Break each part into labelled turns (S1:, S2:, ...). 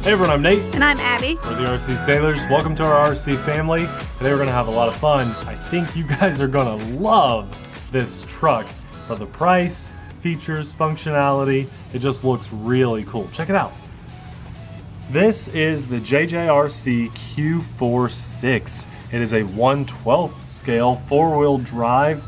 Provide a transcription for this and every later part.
S1: Hey everyone, I'm Nate.
S2: And I'm Abby.
S1: We're the RC Sailors. Welcome to our RC family. Today we're going to have a lot of fun. I think you guys are going to love this truck. For the price, features, functionality, it just looks really cool. Check it out. This is the JJRC Q46. It is a 1/12 scale, four-wheel drive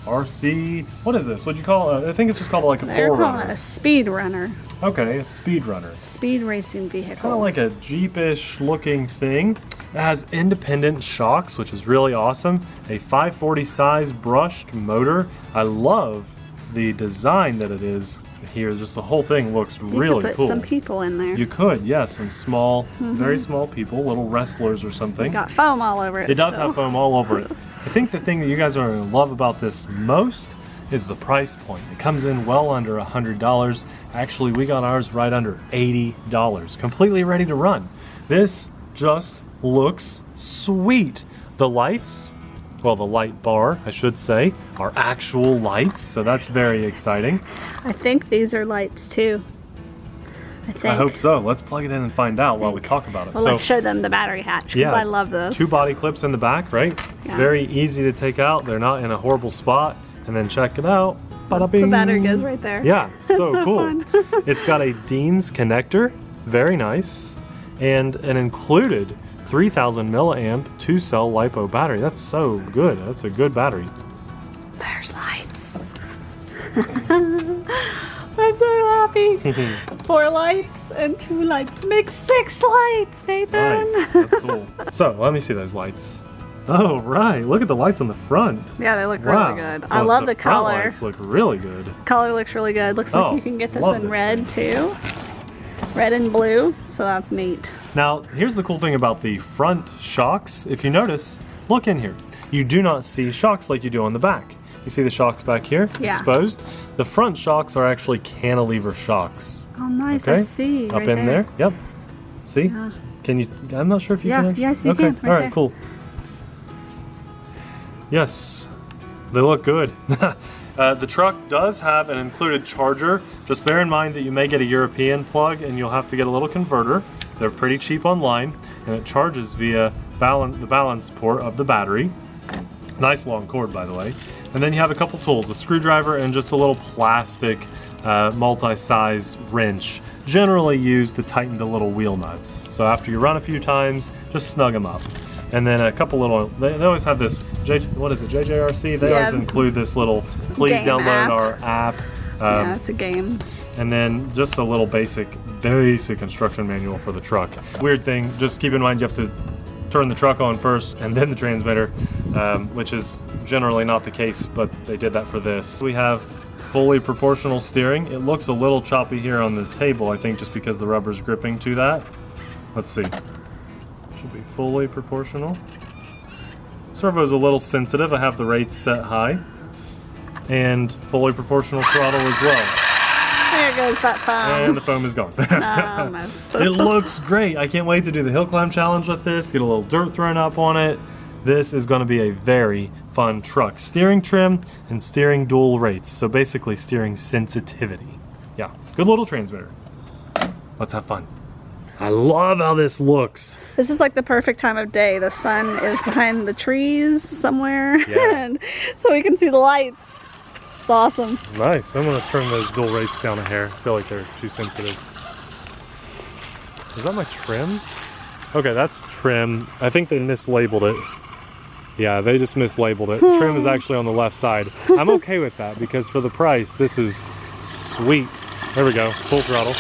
S1: RC. What is this? What'd you call it? I think it's just called like a
S2: They're calling
S1: forerunner.
S2: it a speed runner.
S1: Okay, a speed runner.
S2: Speed racing vehicle.
S1: Kind of like a Jeep-ish looking thing. It has independent shocks, which is really awesome. A 540 size brushed motor. I love the design that it is here. Just the whole thing looks really
S2: could put
S1: cool.
S2: some people in there.
S1: You could, yes, some small, very small people, little wrestlers or something.
S2: It got foam all over it.
S1: It does
S2: still.
S1: have foam all over it. I think the thing that you guys are going to love about this most is the price point. It comes in well under $100. Actually, we got ours right under $80. Completely ready to run. This just looks sweet. The lights, well, the light bar, I should say, are actual lights, so that's very exciting.
S2: I think these are lights too.
S1: I hope so. Let's plug it in and find out while we talk about it.
S2: Well, let's show them the battery hatch because I love those.
S1: 2 body clips in the back, right?
S2: Yeah.
S1: Very easy to take out. They're not in a horrible spot. And then check it out. Bada bing.
S2: The battery goes right there.
S1: Yeah, so
S2: so
S1: cool. It's got a Dean's connector, very nice, and an included 3000 milliamp 2-cell LiPo battery. That's so good. That's a good battery.
S2: There's lights. I'm so happy. 4 lights and 2 lights make 6 lights, Nathan.
S1: Nice, that's cool. So let me see those lights. Oh, right. Look at the lights on the front.
S2: Yeah, they look
S1: Wow.
S2: really good. I love the
S1: front
S2: color.
S1: lights look really good.
S2: Color looks really good. Looks like you can get this
S1: love
S2: in
S1: this
S2: red too. Red and blue, so that's neat.
S1: Now, here's the cool thing about the front shocks. If you notice, look in here. You do not see shocks like you do on the back. You see the shocks back here exposed? The front shocks are actually cantilever shocks.
S2: Oh, nice.
S1: Okay?
S2: I see.
S1: Up
S2: right
S1: in there. Yep. See?
S2: Yeah.
S1: Can you? I'm not sure if you can. Actually,
S2: yes, you
S1: okay.
S2: can. Right
S1: All right.
S2: there.
S1: Cool. Yes, they look good. The truck does have an included charger. Just bear in mind that you may get a European plug and you'll have to get a little converter. They're pretty cheap online, and it charges via the balance port of the battery. Nice long cord, by the way. And then you have a couple tools, a screwdriver and just a little plastic multi-size wrench, generally used to tighten the little wheel nuts. So after you run a few times, just snug them up. And then a couple little, they always have this, what is it, JJRC? They always include this little, please
S2: game
S1: download
S2: app.
S1: our app.
S2: Yeah, it's a game.
S1: And then just a little basic instruction manual for the truck. Weird thing, just keep in mind you have to turn the truck on first and then the transmitter, which is generally not the case, but they did that for this. We have fully proportional steering. It looks a little choppy here on the table, I think just because the rubber's gripping to that. Let's see. Should be fully proportional. Servo's a little sensitive. I have the rates set high. And fully proportional throttle as well.
S2: There goes that foam.
S1: And the foam is gone.
S2: Almost.
S1: It looks great. I can't wait to do the hill climb challenge with this, get a little dirt thrown up on it. This is going to be a very fun truck. Steering trim and steering dual rates. So basically steering sensitivity. Yeah, good little transmitter. Let's have fun. I love how this looks.
S2: This is like the perfect time of day. The sun is behind the trees somewhere, and so we can see the lights. It's awesome.
S1: It's nice. I'm going to turn those dual rates down a hair. I feel like they're too sensitive. Is that my trim? Okay, that's trim. I think they mislabeled it. Yeah, they just mislabeled it. Trim is actually on the left side. I'm okay with that because for the price, this is sweet. There we go, full throttle.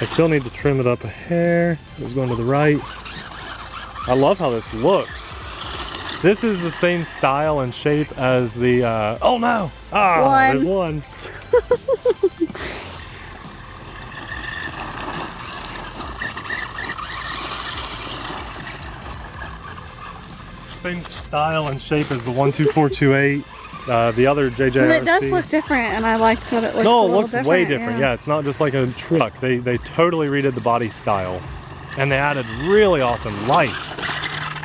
S1: I still need to trim it up a hair. It was going to the right. I love how this looks. This is the same style and shape as the, oh no! Ah, it won. Same style and shape as the 12428. The other JJRC.
S2: But it does look different, and I like that it looks
S1: No,
S2: a
S1: it
S2: little
S1: looks
S2: different.
S1: way different. Yeah, it's not just like a truck. They totally redid the body style. And they added really awesome lights.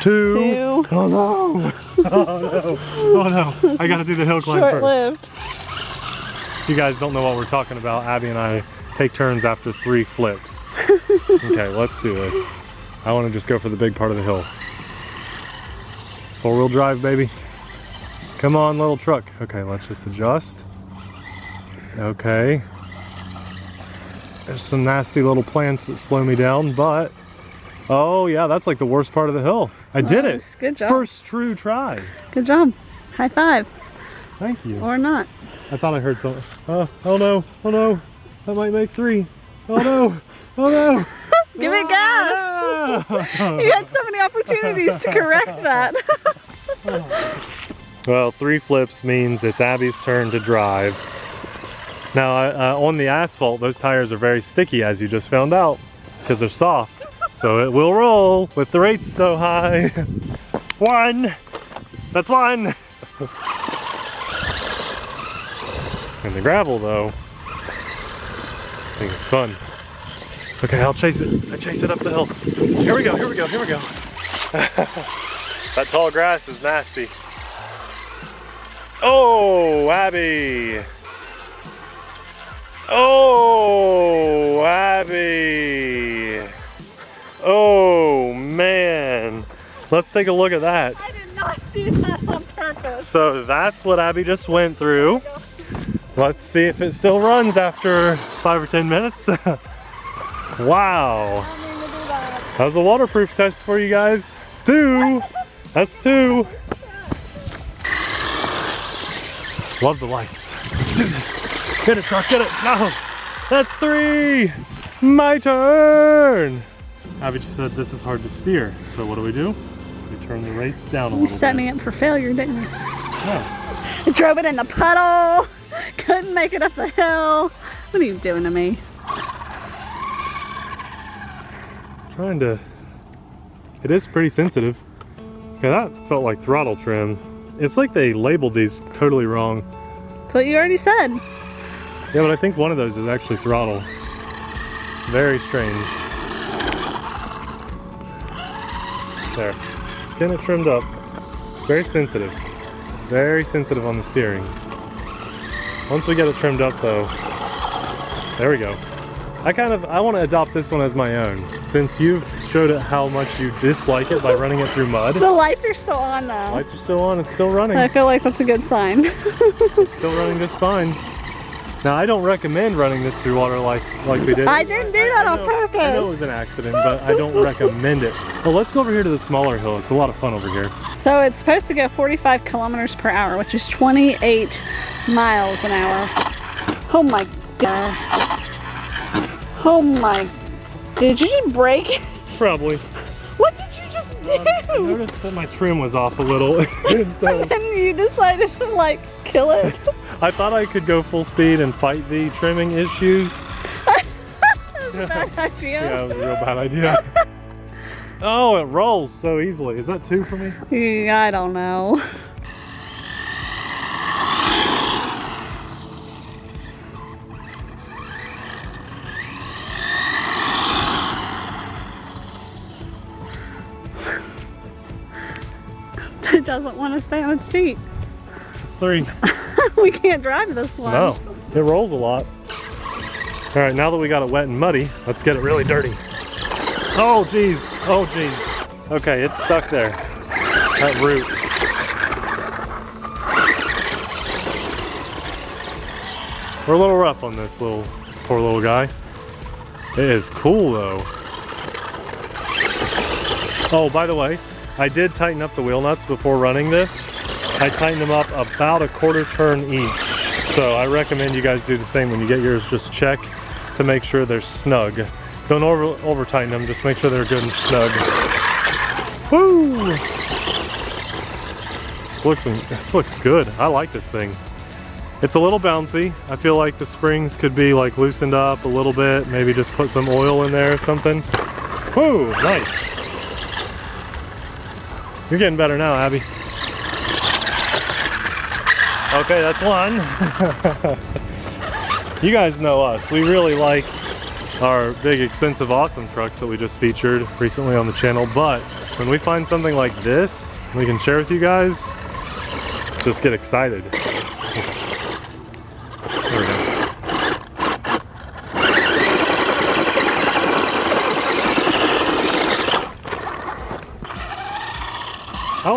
S1: Two. Oh no. Oh no. Oh no. I gotta do the hill climb
S2: Short-lived.
S1: first. If you guys don't know what we're talking about, Abby and I take turns after 3 flips. Okay, let's do this. I want to just go for the big part of the hill. 4-wheel drive, baby. Come on, little truck. Okay, let's just adjust. Okay. There's some nasty little plants that slow me down, but... Oh, yeah, that's like the worst part of the hill. I did it.
S2: Good job.
S1: First true try.
S2: Good job. High five.
S1: Thank you.
S2: Or not.
S1: I thought I heard something. Oh no. Oh no. That might make 3. Oh no. Oh no.
S2: Give it gas. You had so many opportunities to correct that.
S1: Well, 3 flips means it's Abby's turn to drive. Now, on the asphalt, those tires are very sticky, as you just found out, because they're soft. So it will roll with the rates so high. 1. That's 1. And the gravel, though, I think it's fun. Okay, I'll chase it. I chase it up the hill. Here we go, here we go, here we go. That tall grass is nasty. Oh, Abby. Oh, Abby. Oh, man. Let's take a look at that.
S2: I did not do that on purpose.
S1: So that's what Abby just went through. Let's see if it still runs after 5 or 10 minutes. Wow. That was a waterproof test for you guys. 2. That's 2. Love the lights. Let's do this. Get it, truck, get it. No. That's 3. My turn. Abby just said this is hard to steer. So what do? We turn the rates down a little bit.
S2: You set me up for failure, didn't you?
S1: Yeah.
S2: I drove it in the puddle. Couldn't make it up the hill. What are you doing to me?
S1: Trying to... It is pretty sensitive. Okay, that felt like throttle trim. It's like they labeled these totally wrong.
S2: That's what you already said.
S1: Yeah, but I think one of those is actually throttle. Very strange. There. Just getting it trimmed up. Very sensitive. Very sensitive on the steering. Once we get it trimmed up though, there we go. I want to adopt this one as my own. Since you've showed it how much you dislike it by running it through mud.
S2: The lights are still on though.
S1: Lights are still on, it's still running.
S2: I feel like that's a good sign.
S1: It's still running just fine. Now I don't recommend running this through water like we did.
S2: I didn't do that on purpose.
S1: I know it was an accident, but I don't recommend it. Well, let's go over here to the smaller hill. It's a lot of fun over here.
S2: So it's supposed to go 45 kilometers per hour, which is 28 miles an hour. Oh my god. Oh my. Did you just break it?
S1: Probably.
S2: What did you just do?
S1: I noticed that my trim was off a little. So
S2: And you decided to like kill it?
S1: I thought I could go full speed and fight the trimming issues.
S2: That was a bad idea.
S1: Yeah, it was a real bad idea. Oh, it rolls so easily. Is that 2 for me?
S2: Yeah, I don't know. It doesn't want to stay on its feet.
S1: It's 3.
S2: We can't drive this one.
S1: No, it rolls a lot. All right, now that we got it wet and muddy, let's get it really dirty. Oh, geez. Oh, geez. Okay, it's stuck there. That root. We're a little rough on this poor little guy. It is cool, though. Oh, by the way, I did tighten up the wheel nuts before running this. I tightened them up about a 1/4 turn each. So I recommend you guys do the same when you get yours. Just check to make sure they're snug. Don't over tighten them, just make sure they're good and snug. Woo! This looks good. I like this thing. It's a little bouncy. I feel like the springs could be like loosened up a little bit. Maybe just put some oil in there or something. Woo, nice. You're getting better now, Abby. Okay, that's 1. You guys know us. We really like our big, expensive, awesome trucks that we just featured recently on the channel. But when we find something like this, we can share with you guys, just get excited. There we go.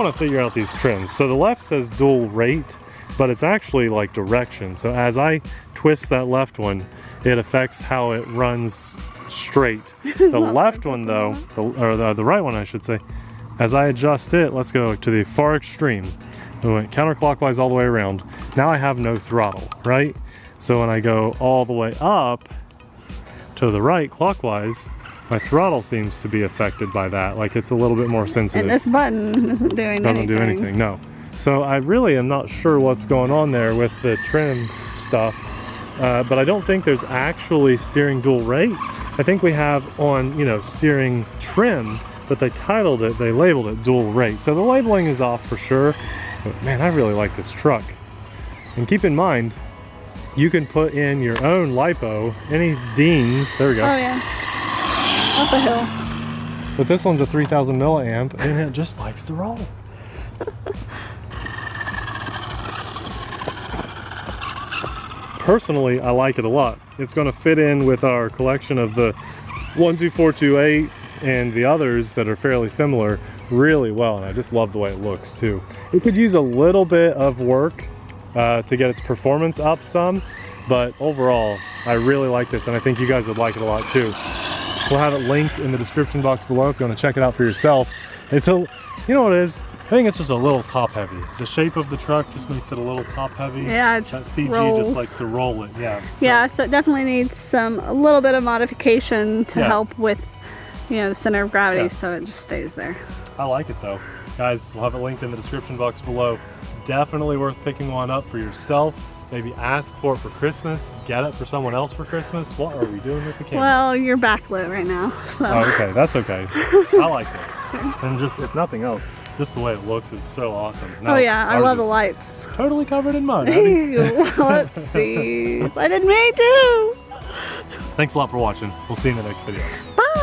S1: want to figure out these trims. So the left says dual rate, but it's actually like direction. So as I twist that left one, it affects how it runs straight. The left one though, the right one I should say, as I adjust it, let's go to the far extreme. We went counterclockwise all the way around. Now I have no throttle, right? So when I go all the way up to the right clockwise, my throttle seems to be affected by that. Like it's a little bit more sensitive.
S2: And this button isn't doing anything.
S1: Doesn't do anything, no. So I really am not sure what's going on there with the trim stuff. But I don't think there's actually steering dual rate. I think we have on, you know, steering trim, but they labeled it dual rate. So the labeling is off for sure. But man, I really like this truck. And keep in mind, you can put in your own LiPo, any Deans, there we go.
S2: Oh yeah, up a hill.
S1: But this one's a 3000 milliamp and it just likes to roll. Personally, I like it a lot. It's gonna fit in with our collection of the 12428 and the others that are fairly similar really well, and I just love the way it looks too. It could use a little bit of work to get its performance up some, but overall I really like this, and I think you guys would like it a lot too. We'll have it linked in the description box below if you want to check it out for yourself. It's a, you know what it is? I think it's just a little top heavy. The shape of the truck just makes it a little top heavy.
S2: Yeah, it just
S1: that CG
S2: rolls.
S1: just likes to roll it, yeah. So.
S2: Yeah, so it definitely needs a little bit of modification to help with, you know, the center of gravity, so it just stays there.
S1: I like it though. Guys, we'll have it linked in the description box below. Definitely worth picking one up for yourself. Maybe ask for it for Christmas. Get it for someone else for Christmas. What are we doing with the camera?
S2: Well, you're backlit right now, so.
S1: Oh, okay, that's okay. I like this. And just, if nothing else, just the way it looks is so awesome. Now,
S2: oh yeah, I love the lights.
S1: Totally covered in mud.
S2: Whoopsies. I did me too.
S1: Thanks a lot for watching. We'll see you in the next video.
S2: Bye.